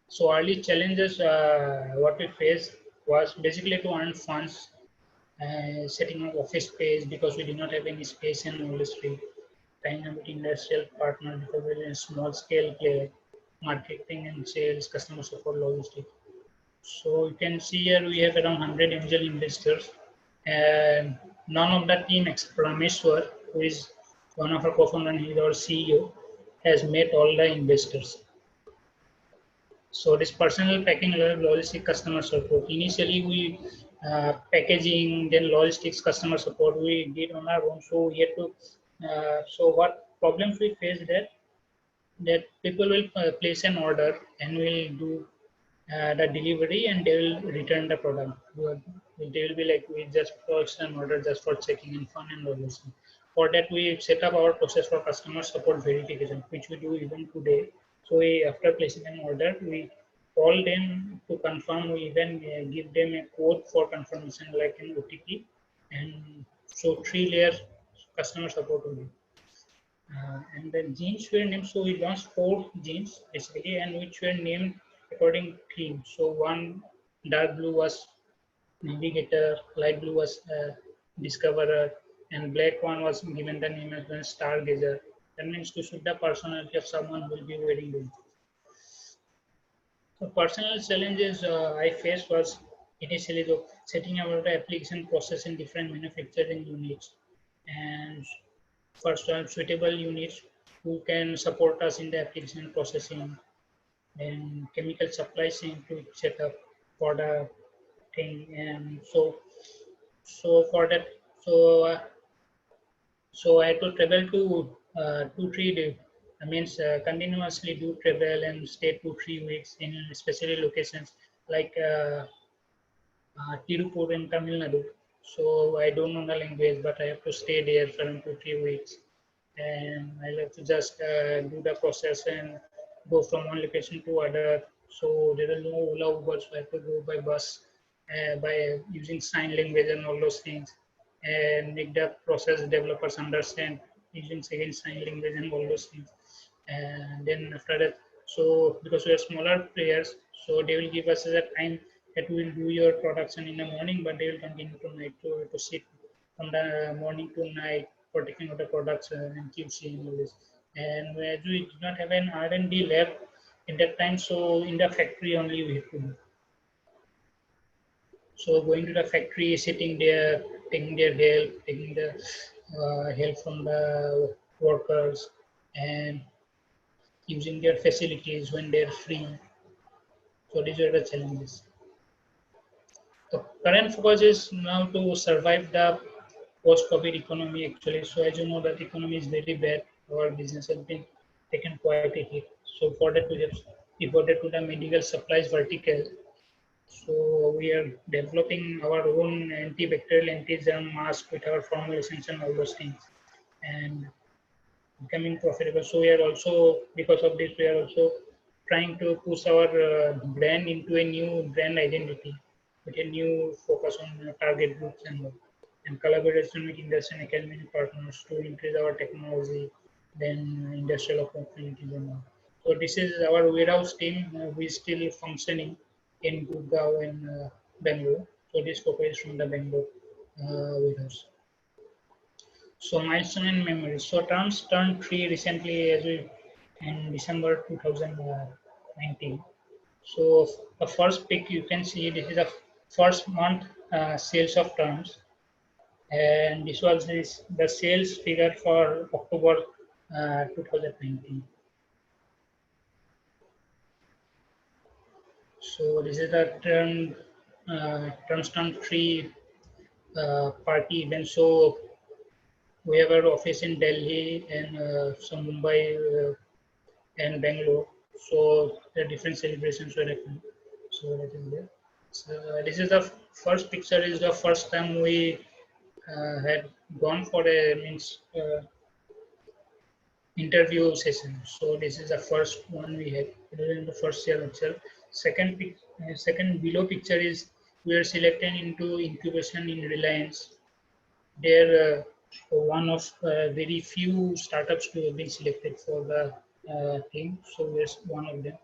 S1: So early challenges what we faced was basically to earn funds, setting up office space because we did not have any space in Wall Street, tying up with industrial partners because we were a small scale player, marketing and sales, customer support, logistics. So you can see here we have around 100 angel investors, and none of the team except Rameshwar, who is one of our co-founder and he's our CEO, has met all the investors. So this personal packing logistic customer support. Initially, we packaging, then logistics, customer support we did on our own. So we had to. So what problems we faced that people will place an order and will do the delivery and they will return the product. They will be like, we just placed an order just for checking and fun and all those things. For that, we set up our process for customer support verification, which we do even today. So we, after placing an order, we call them to confirm. We even give them a code for confirmation, like an OTP, and so 3 layers customer support will be. And the genes were named, so we launched 4 genes basically, and which were named according theme. So one dark blue was navigator, light blue was discoverer, and black one was given the name as stargazer. That means to suit the personality of someone who will be wearing them. So personal challenges I faced was initially the setting up the application process in different manufacturing units, and first one suitable units who can support us in the application processing, then chemical supply chain to set up for the thing, and so for that, so so I had to travel to 2 3 days. I means continuously do travel and stay 2 3 weeks in especially locations like Tirupur in Tamil Nadu. So I don't know the language, but I have to stay there for 2 3 weeks, and I have to just do the process and go from one location to other. So there are no Ola Uber, so I have to go by bus, by using sign language and all those things, and make the process developers understand using again sign language and all those things. And then after that, so because we are smaller players, so they will give us a time that we will do your production in the morning, but they will continue to night to sit from the morning to night for taking out the products and QC and all this. And as we did not have an R&D lab in that time, so in the factory only we have to do. So going to the factory, sitting there, taking their help, taking the help from the workers, and using their facilities when they're free. So these are the challenges. The current focus is now to survive the post-COVID economy actually. So as you know that economy is very bad. Our business has been taken quite a hit. So for that we have pivoted to the medical supplies vertical. So we are developing our own antibacterial antigen mask with our formulations and all those things, and becoming profitable. So we are also, because of this, we are also trying to push our brand into a new brand identity with a new focus on target groups and collaboration with industry and academic partners to increase our technology, then industrial opportunities and all. So this is our warehouse team. We still functioning in Gurgaon and Bangalore. So this focus is from the Bangalore warehouse. So milestone and memories. So Trans turned 3 recently, as we in December 2019. So the first pic you can see, this is the first month sales of terms, and this was the sales figure for October 2019. So this is the Terms Turn 3 party event. So we have our office in Delhi and some Mumbai and Bangalore. So the different celebrations were happening. So that is there. So this is the first picture. Is the first time we had gone for a interview session. So this is the first one we had in the first year itself. Second below picture is we are selected into incubation in Reliance. They're one of very few startups to have been selected for the team. So we're one of them.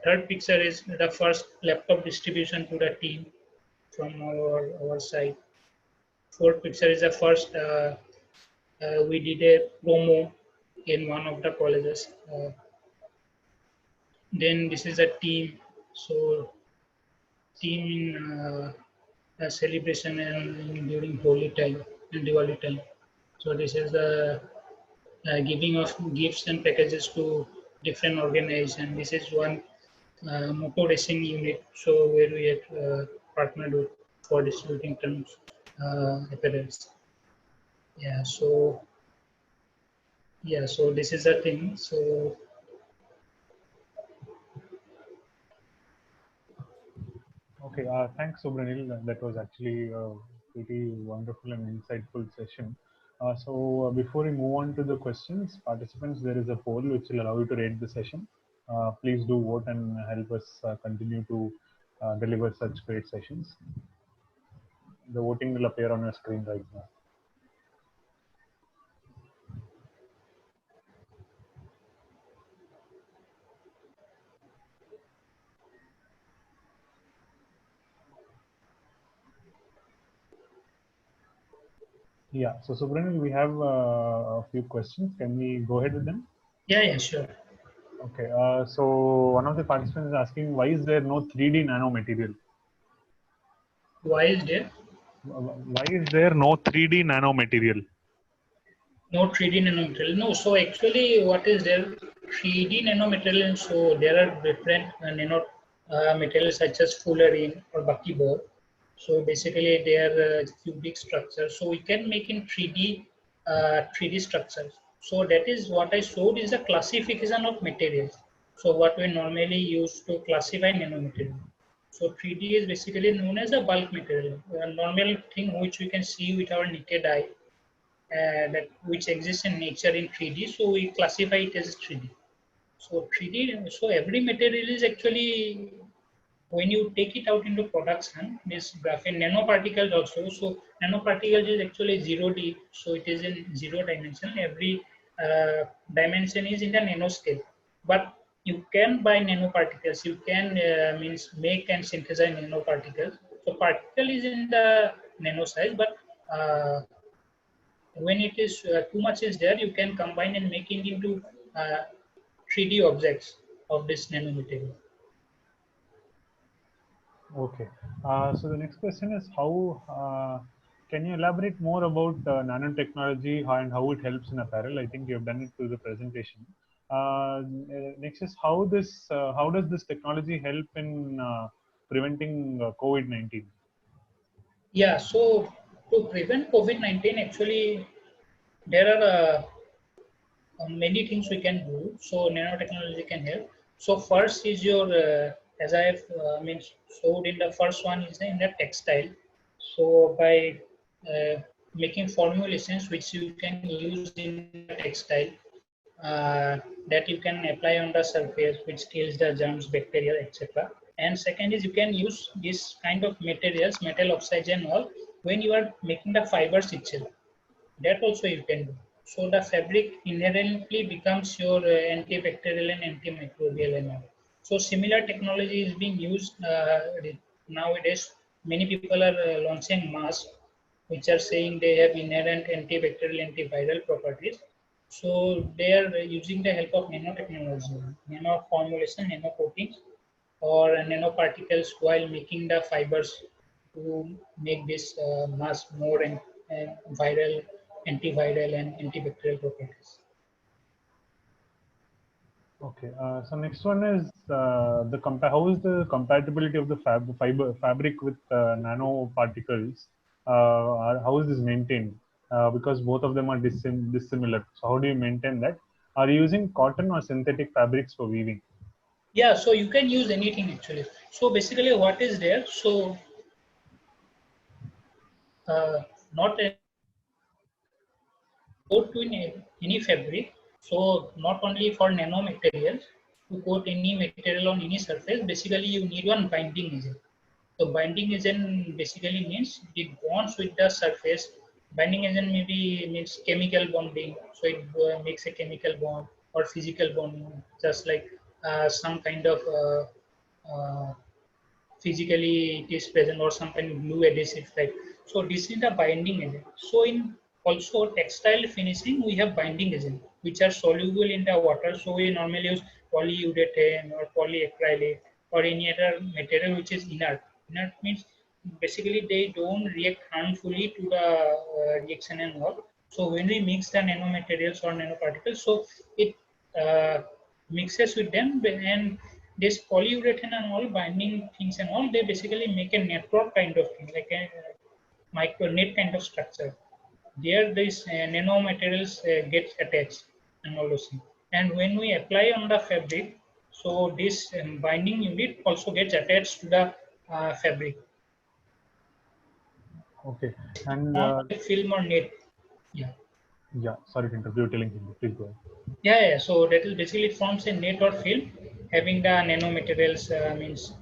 S1: Third picture is the first laptop distribution to the team from our side. Fourth picture is the first we did a promo in one of the colleges. Then this is a team. So team in a celebration and during Holi time and Diwali time. So this is the giving of gifts and packages to different organizations. This is one motor racing unit, so where we had partnered with. for distributing terms apparels. Yeah, so this is the thing. So
S2: Okay, thanks, Subranil. That was actually a pretty wonderful and insightful session. Before we move on to the questions, participants, there is a poll which will allow you to rate the session. Please do vote and help us continue to deliver such great sessions. The voting will appear on your screen right now. Yeah, so Subranil, we have a few questions. Can we go ahead with them?
S1: yeah, sure.
S2: Okay, so one of the participants is asking, why is there no 3D nanomaterial?
S1: Why is there
S2: Why is there no 3D nanomaterial?
S1: no 3D nanomaterial? No, so actually, what is there? 3D nanomaterial. So there are different nano materials such as fullerene or buckyball. So basically, they are cubic structures. So we can make in 3D structures. So that is what I showed is the classification of materials. So what we normally use to classify nanomaterial. So 3D is basically known as a bulk material, a normal thing which we can see with our naked eye, that which exists in nature in 3D. So we classify it as 3D. So 3D, so every material is actually, when you take it out into production, this graphene nanoparticles also. So nanoparticles is actually 0D, so it is in 0 dimension. Every dimension is in the nanoscale. But you can buy nanoparticles. You can means make and synthesize nanoparticles. So particle is in the nano size, but when it is too much is there, you can combine and make it into 3D objects of this nanomaterial.
S2: Okay. So the next question is how can you elaborate more about nanotechnology and how it helps in apparel? I think you have done it through the presentation. Next is how does this technology help in preventing COVID-19?
S1: Yeah, so to prevent COVID-19, actually, there are many things we can do. So nanotechnology can help. So first is your, as I have showed in the first one is in the textile. So by making formulations which you can use in the textile, that you can apply on the surface, which kills the germs, bacteria, etc. And second is you can use this kind of materials, metal oxides and all, when you are making the fibers itself. That also you can do. So the fabric inherently becomes your antibacterial and antimicrobial and all. So similar technology is being used nowadays. Many people are launching masks which are saying they have inherent antibacterial, antiviral properties. So they are using the help of nanotechnology, nano formulation, nano coatings, or nanoparticles while making the fibers to make this mask more and viral, antiviral, and antibacterial properties.
S2: Okay. So next one is how is the compatibility of the fabric with nanoparticles? How is this maintained? Because both of them are dissimilar. So how do you maintain that? Are you using cotton or synthetic fabrics for weaving?
S1: Yeah, so you can use anything actually. So basically, what is there? So not coat to any fabric. So not only for nanomaterials, to coat any material on any surface, basically you need one binding agent. So binding agent basically means it bonds with the surface. Binding agent maybe means chemical bonding. So it makes a chemical bond or physical bonding, just like some kind of physically it is present or some kind of glue adhesive type. So this is the binding agent. So in also textile finishing, we have binding agent which are soluble in the water. So we normally use polyurethane or polyacrylic or any other material which is inert. Inert means basically they don't react harmfully to the reaction and all. So when we mix the nanomaterials or nanoparticles, so it uh, mixes with them and this polyurethane and all binding things and all, they basically make a network kind of thing, like a micro net kind of structure. There, these nanomaterials get attached and all those things. And when we apply on the fabric, so this binding unit also gets attached to the fabric.
S2: Okay. And
S1: Not a film or net. Yeah.
S2: yeah, sorry to interrupt. You were telling him. Please go ahead.
S1: Yeah. So that is basically it forms a net or film having the nanomaterials means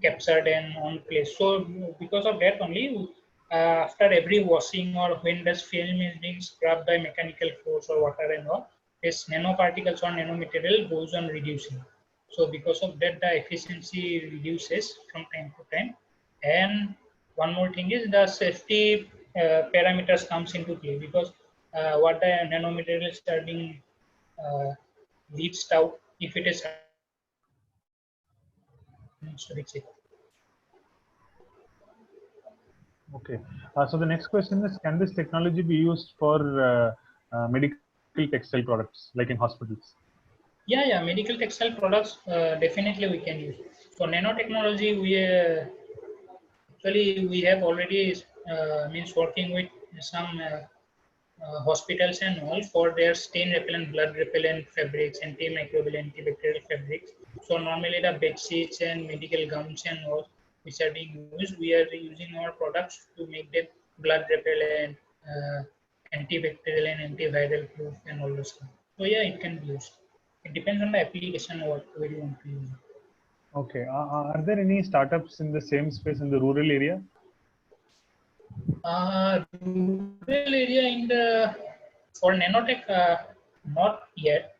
S1: captured and on place. So because of that only, after every washing or when this film is being scrubbed by mechanical force or water and all, this nanoparticles or nanomaterial goes on reducing. So because of that, the efficiency reduces from time to time. And one more thing is the safety parameters comes into play, because what the nanomaterials are being uh, leached out, if it is sorry,
S2: Okay. So the next question is, can this technology be used for medical textile products, like in hospitals?
S1: yeah, medical textile products definitely we can use. For nanotechnology, we have already means working with some hospitals and all for their stain repellent, blood repellent fabrics, antimicrobial, antibacterial fabrics. So normally the bed sheets and medical gowns and all which are being used, we are using our products to make them blood repellent, antibacterial and antiviral proof and all those stuff. So yeah, it can be used. It depends on the application what where you want to use it.
S2: Okay. Are there any startups in the same space in the rural area?
S1: Rural area in the for nanotech, not yet.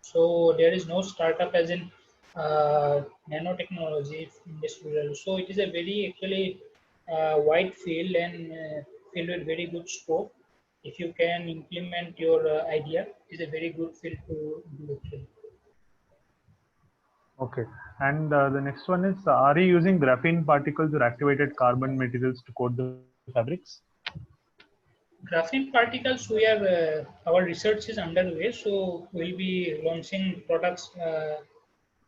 S1: So there is no startup as in nanotechnology in this rural. So it is a very actually wide field and field with very good scope. If you can implement your idea, it is a very good field to do actually.
S2: Okay. And the next one is, are you using graphene particles or activated carbon materials to coat the fabrics?
S1: Graphene particles, we are our research is underway, so we'll be launching products.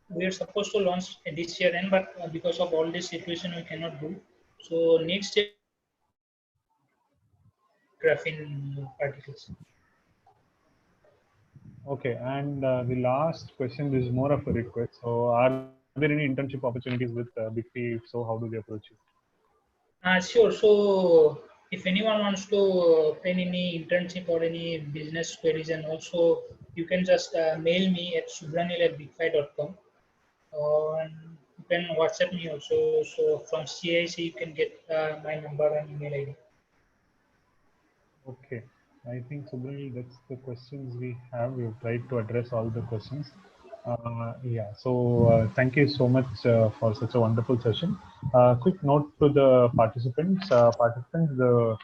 S1: We are supposed to launch this year, and but because of all this situation, we cannot do. So next year, graphene particles.
S2: Okay. And the last question is more of a request. So, are there any internship opportunities with Big T? If so, how do they approach you?
S1: Sure. So if anyone wants to plan any internship or any business queries, and also you can just mail me at subranil@bigfi.com, or you can WhatsApp me also. So from CIC, you can get my number and email ID.
S2: Okay. I think, Subramil, that's the questions we have. We've tried to address all the questions. Yeah, so thank you so much for such a wonderful session. Quick note to the participants. The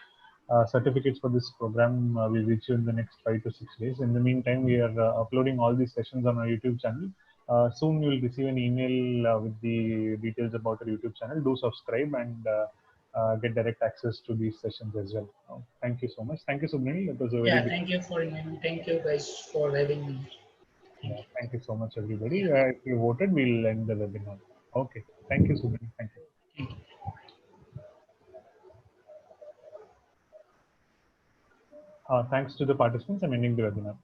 S2: certificates for this program will reach you in the next 5 to 6 days. In the meantime, we are uploading all these sessions on our YouTube channel. Soon you will receive an email with the details about our YouTube channel. Do subscribe and get direct access to these sessions as well. Thank you so much. Thank you, Subramil. It was a very
S1: Yeah,
S2: good.
S1: thank you for inviting. Thank you guys for having me. Thank
S2: Yeah,
S1: you.
S2: thank you so much, everybody.
S1: Yeah,
S2: If you voted, we'll end the webinar. Okay. Thank you, Subramil. Thank you.
S1: thank you.
S2: Thanks to the participants. I'm ending the webinar.